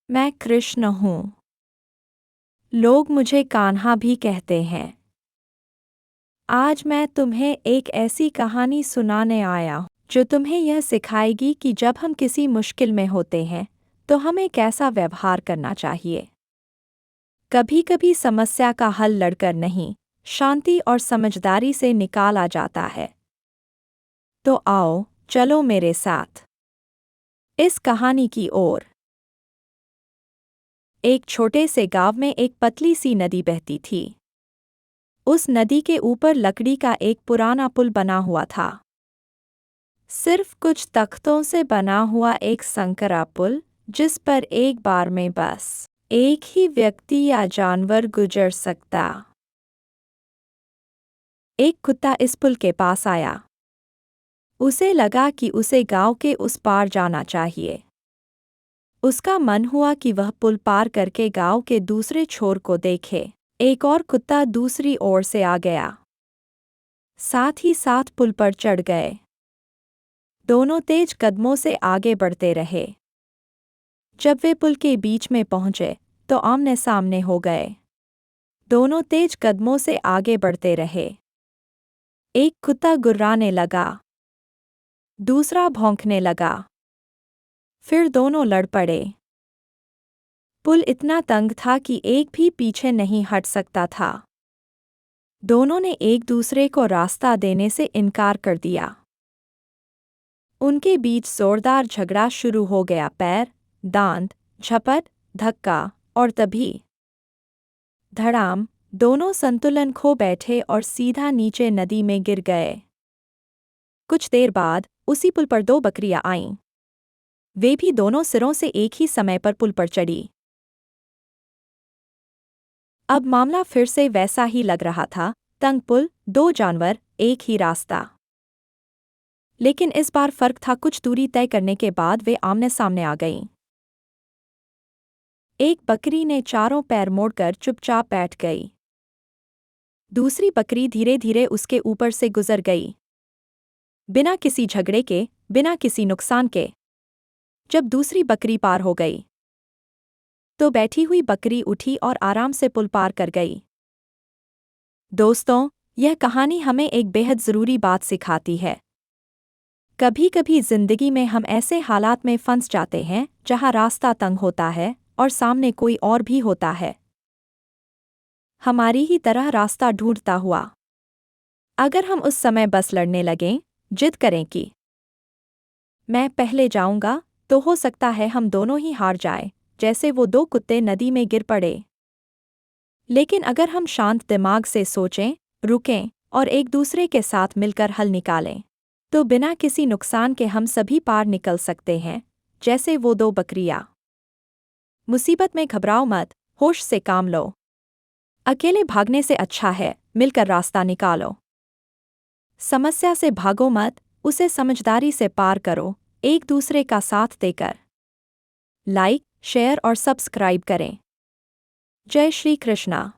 मैं कृष्ण हूँ। लोग मुझे कान्हा भी कहते हैं। आज मैं तुम्हें एक ऐसी कहानी सुनाने आया हूँ जो तुम्हें यह सिखाएगी कि जब हम किसी मुश्किल में होते हैं तो हमें कैसा व्यवहार करना चाहिए। कभी कभी समस्या का हल लड़कर नहीं, शांति और समझदारी से निकाला जाता है। तो आओ, चलो मेरे साथ इस कहानी की ओर। एक छोटे से गांव में एक पतली सी नदी बहती थी। उस नदी के ऊपर लकड़ी का एक पुराना पुल बना हुआ था। सिर्फ कुछ तख्तों से बना हुआ एक संकरा पुल, जिस पर एक बार में बस एक ही व्यक्ति या जानवर गुजर सकता। एक कुत्ता इस पुल के पास आया। उसे लगा कि उसे गांव के उस पार जाना चाहिए। उसका मन हुआ कि वह पुल पार करके गांव के दूसरे छोर को देखे। एक और कुत्ता दूसरी ओर से आ गया। साथ ही साथ पुल पर चढ़ गए। दोनों तेज कदमों से आगे बढ़ते रहे। जब वे पुल के बीच में पहुंचे तो आमने सामने हो गए। दोनों तेज कदमों से आगे बढ़ते रहे। एक कुत्ता गुर्राने लगा, दूसरा भौंकने लगा। फिर दोनों लड़ पड़े। पुल इतना तंग था कि एक भी पीछे नहीं हट सकता था। दोनों ने एक दूसरे को रास्ता देने से इनकार कर दिया। उनके बीच जोरदार झगड़ा शुरू हो गया। पैर, दांत, झपट, धक्का और तभी धड़ाम, दोनों संतुलन खो बैठे और सीधा नीचे नदी में गिर गए। कुछ देर बाद उसी पुल पर दो बकरियां आईं। वे भी दोनों सिरों से एक ही समय पर पुल पर चढ़ी। अब मामला फिर से वैसा ही लग रहा था। तंग पुल, दो जानवर, एक ही रास्ता। लेकिन इस बार फर्क था। कुछ दूरी तय करने के बाद वे आमने सामने आ गईं। एक बकरी ने चारों पैर मोड़कर चुपचाप बैठ गई। दूसरी बकरी धीरे धीरे उसके ऊपर से गुजर गई, बिना किसी झगड़े के, बिना किसी नुकसान के। जब दूसरी बकरी पार हो गई तो बैठी हुई बकरी उठी और आराम से पुल पार कर गई। दोस्तों, यह कहानी हमें एक बेहद ज़रूरी बात सिखाती है। कभी कभी जिंदगी में हम ऐसे हालात में फंस जाते हैं जहां रास्ता तंग होता है और सामने कोई और भी होता है, हमारी ही तरह रास्ता ढूंढता हुआ। अगर हम उस समय बस लड़ने लगें, जिद करें कि मैं पहले जाऊंगा, तो हो सकता है हम दोनों ही हार जाएं, जैसे वो दो कुत्ते नदी में गिर पड़े। लेकिन अगर हम शांत दिमाग से सोचें, रुकें और एक दूसरे के साथ मिलकर हल निकालें, तो बिना किसी नुकसान के हम सभी पार निकल सकते हैं, जैसे वो दो बकरियां। मुसीबत में घबराओ मत, होश से काम लो। अकेले भागने से अच्छा है मिलकर रास्ता निकालो। समस्या से भागो मत, उसे समझदारी से पार करो, एक दूसरे का साथ देकर। लाइक, शेयर और सब्सक्राइब करें। जय श्री कृष्णा।